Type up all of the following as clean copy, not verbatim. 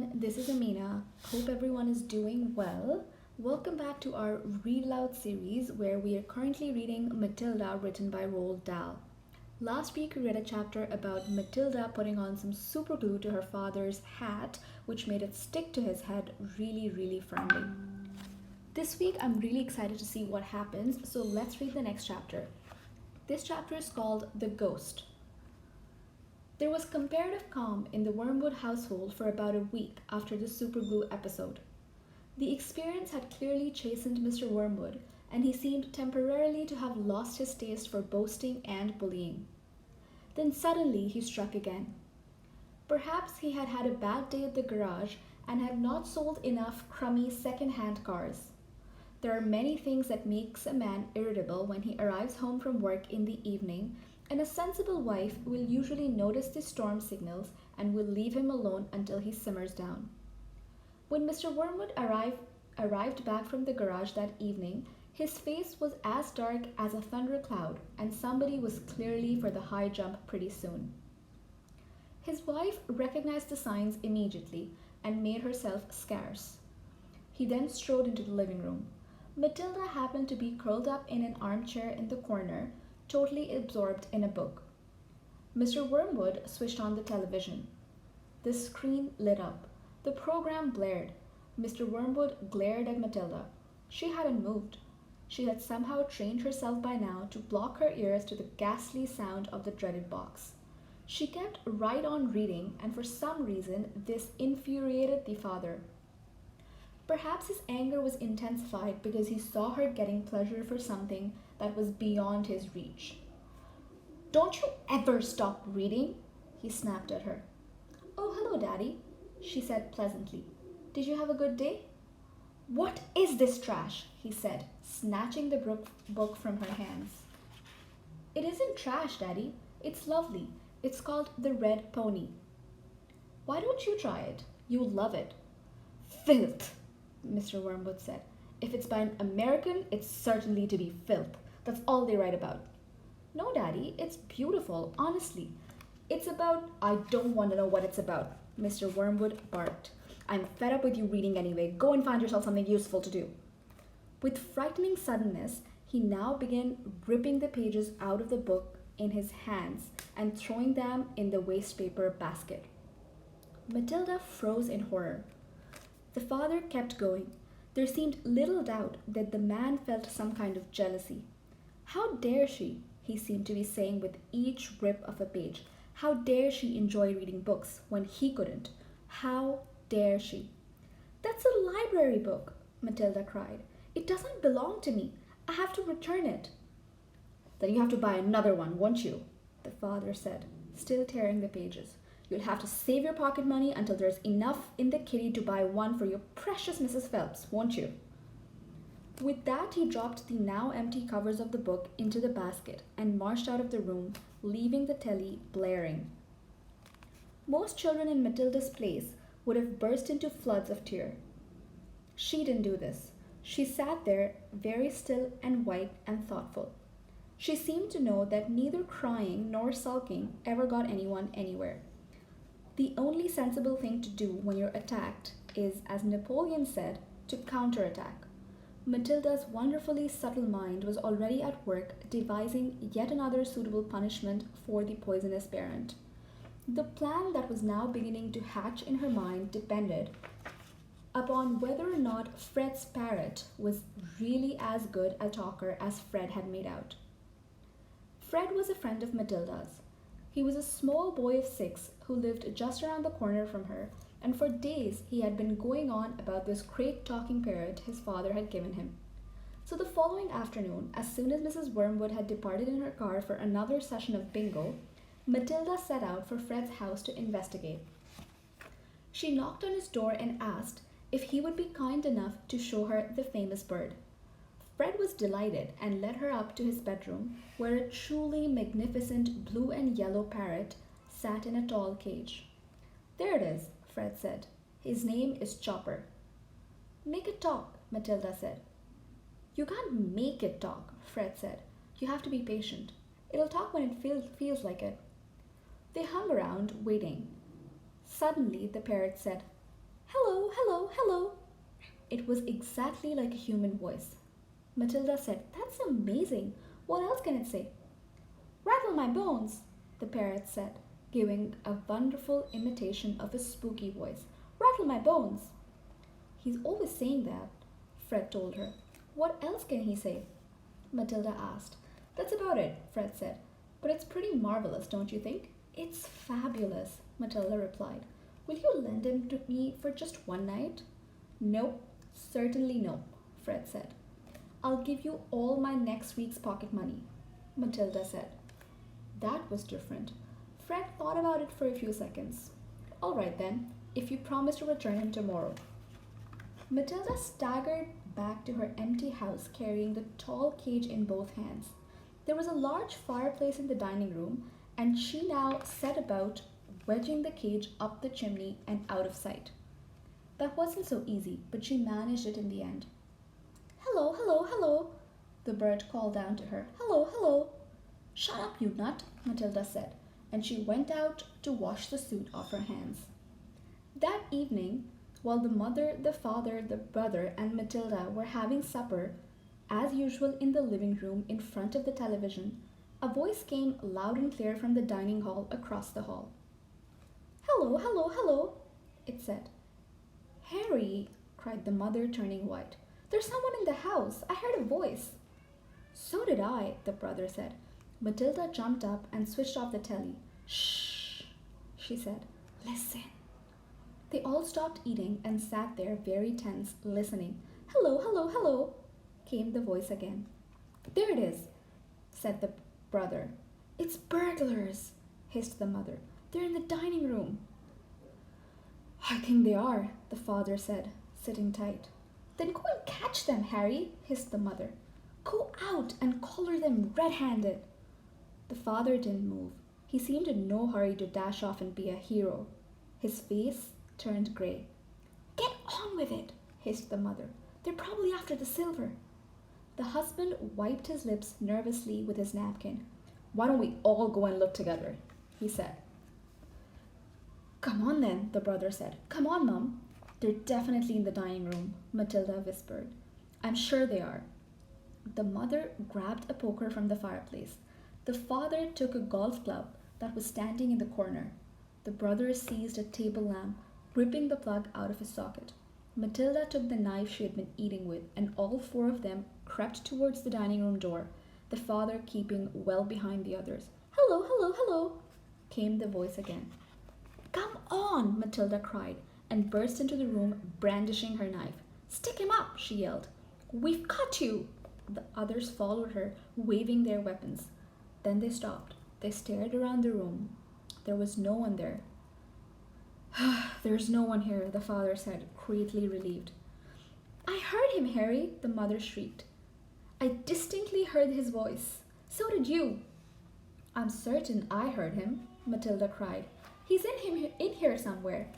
everyone, this is Amina. Hope everyone is doing well. Welcome back to our Read Loud series where we are currently reading Matilda written by Roald Dahl. Last week we read a chapter about Matilda putting on some super glue to her father's hat, which made it stick to his head really firmly. This week I'm really excited to see what happens, so let's read the next chapter. This chapter is called The Ghost. There was comparative calm in the Wormwood household for about a week after the superglue episode. The experience had clearly chastened Mr. Wormwood, and he seemed temporarily to have lost his taste for boasting and bullying. Then suddenly he struck again. Perhaps he had had a bad day at the garage and had not sold enough crummy second-hand cars. There are many things that makes a man irritable when he arrives home from work in the evening, and a sensible wife will usually notice the storm signals and will leave him alone until he simmers down. When Mr. Wormwood arrived back from the garage that evening, his face was as dark as a thundercloud, and somebody was clearly for the high jump pretty soon. His wife recognized the signs immediately and made herself scarce. He then strode into the living room. Matilda happened to be curled up in an armchair in the corner, totally absorbed in a book. Mr. Wormwood switched on the television. The screen lit up. The program blared. Mr. Wormwood glared at Matilda. She hadn't moved. She had somehow trained herself by now to block her ears to the ghastly sound of the dreaded box. She kept right on reading, and for some reason this infuriated the father. Perhaps his anger was intensified because he saw her getting pleasure for something that was beyond his reach. "Don't you ever stop reading?" he snapped at her. "Oh, hello, Daddy," she said pleasantly. "Did you have a good day?" "What is this trash?" he said, snatching the book from her hands. "It isn't trash, Daddy. It's lovely. It's called The Red Pony." "Why don't you try it? You'll love it." "Filth," Mr. Wormwood said. "If it's by an American, it's certainly to be filth. That's all they write about." "No, Daddy, it's beautiful, honestly. It's about—" "I don't want to know what it's about," Mr. Wormwood barked. "I'm fed up with you reading anyway. Go and find yourself something useful to do." With frightening suddenness, he now began ripping the pages out of the book in his hands and throwing them in the wastepaper basket. Matilda froze in horror. The father kept going. There seemed little doubt that the man felt some kind of jealousy. "How dare she?" he seemed to be saying with each rip of a page. "How dare she enjoy reading books when he couldn't? How dare she?" "That's a library book," Matilda cried. "It doesn't belong to me. I have to return it." "Then you have to buy another one, won't you?" the father said, still tearing the pages. "You'll have to save your pocket money until there's enough in the kitty to buy one for your precious Mrs. Phelps, won't you?" With that, he dropped the now empty covers of the book into the basket and marched out of the room, leaving the telly blaring. Most children in Matilda's place would have burst into floods of tears. She didn't do this. She sat there very still and white and thoughtful. She seemed to know that neither crying nor sulking ever got anyone anywhere. The only sensible thing to do when you're attacked is, as Napoleon said, to counterattack. Matilda's wonderfully subtle mind was already at work devising yet another suitable punishment for the poisonous parent. The plan that was now beginning to hatch in her mind depended upon whether or not Fred's parrot was really as good a talker as Fred had made out. Fred was a friend of Matilda's. He was a small boy of 6 who lived just around the corner from her, and for days he had been going on about this great talking parrot his father had given him. So the following afternoon, as soon as Mrs. Wormwood had departed in her car for another session of bingo, Matilda set out for Fred's house to investigate. She knocked on his door and asked if he would be kind enough to show her the famous bird. Fred was delighted and led her up to his bedroom, where a truly magnificent blue and yellow parrot sat in a tall cage. "There it is," Fred said. "His name is Chopper." "Make it talk," Matilda said. "You can't make it talk," Fred said. "You have to be patient. It'll talk when it feels like it." They hung around, waiting. Suddenly the parrot said, Hello, hello, hello. It was exactly like a human voice. Matilda said, That's amazing. What else can it say? Rattle my bones, the parrot said, giving a wonderful imitation of a spooky voice. Rattle my bones. He's always saying that, Fred told her. What else can he say? Matilda asked. That's about it, Fred said. But it's pretty marvelous, don't you think? It's fabulous, Matilda replied. Will you lend him to me for just one night? No, certainly no, Fred said. I'll give you all my next week's pocket money, Matilda said. That was different. Fred thought about it for a few seconds. All right then, if you promise to return him tomorrow. Matilda staggered back to her empty house carrying the tall cage in both hands. There was a large fireplace in the dining room, and she now set about wedging the cage up the chimney and out of sight. That wasn't so easy, but she managed it in the end. Hello, hello, hello, the bird called down to her. Hello, hello. Shut up, you nut, Matilda said, and she went out to wash the soot off her hands. That evening, while the mother, the father, the brother, and Matilda were having supper, as usual in the living room in front of the television, a voice came loud and clear from the dining hall across the hall. Hello, hello, hello, it said. Harry, cried the mother, turning white. There's someone in the house. I heard a voice. So did I, the brother said. Matilda jumped up and switched off the telly. Shh, she said. Listen. They all stopped eating and sat there very tense, listening. Hello, hello, hello, came the voice again. There it is, said the brother. It's burglars, hissed the mother. They're in the dining room. I think they are, the father said, sitting tight. Then go and catch them, Harry, hissed the mother. Go out and collar them red-handed. The father didn't move. He seemed in no hurry to dash off and be a hero. His face turned grey. Get on with it, hissed the mother. They're probably after the silver. The husband wiped his lips nervously with his napkin. Why don't we all go and look together, he said. Come on then, the brother said. Come on, Mum. They're definitely in the dining room, Matilda whispered. I'm sure they are. The mother grabbed a poker from the fireplace. The father took a golf club that was standing in the corner. The brother seized a table lamp, ripping the plug out of its socket. Matilda took the knife she had been eating with, and all four of them crept towards the dining room door, the father keeping well behind the others. Hello, hello, hello, came the voice again. Come on, Matilda cried, and burst into the room, brandishing her knife. Stick him up, she yelled. We've caught you! The others followed her, waving their weapons. Then they stopped. They stared around the room. There was no one there. There's no one here, the father said, greatly relieved. I heard him, Harry, the mother shrieked. I distinctly heard his voice. So did you. I'm certain I heard him, Matilda cried. He's in here somewhere.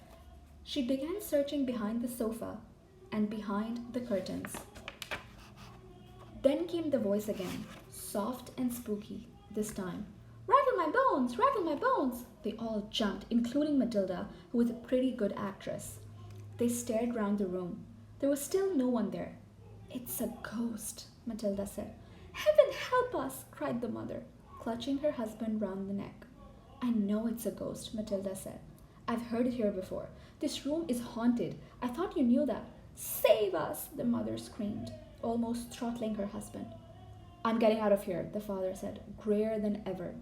She began searching behind the sofa and behind the curtains. Then came the voice again, soft and spooky this time. Rattle my bones, rattle my bones. They all jumped, including Matilda, who was a pretty good actress. They stared round the room. There was still no one there. It's a ghost, Matilda said. Heaven help us, cried the mother, clutching her husband round the neck. I know it's a ghost, Matilda said. I've heard it here before. This room is haunted. I thought you knew that. Save us, the mother screamed, almost throttling her husband. I'm getting out of here, the father said, grayer than ever.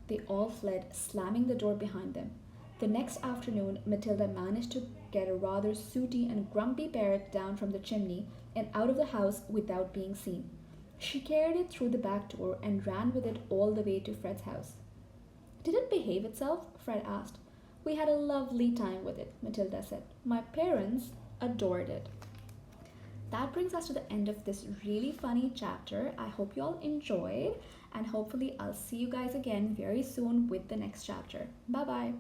They all fled, slamming the door behind them. The next afternoon, Matilda managed to get a rather sooty and grumpy parrot down from the chimney and out of the house without being seen. She carried it through the back door and ran with it all the way to Fred's house. Did it behave itself? Fred asked. We had a lovely time with it, Matilda said. My parents adored it. That brings us to the end of this really funny chapter. I hope you all enjoyed, and hopefully I'll see you guys again very soon with the next chapter. Bye bye.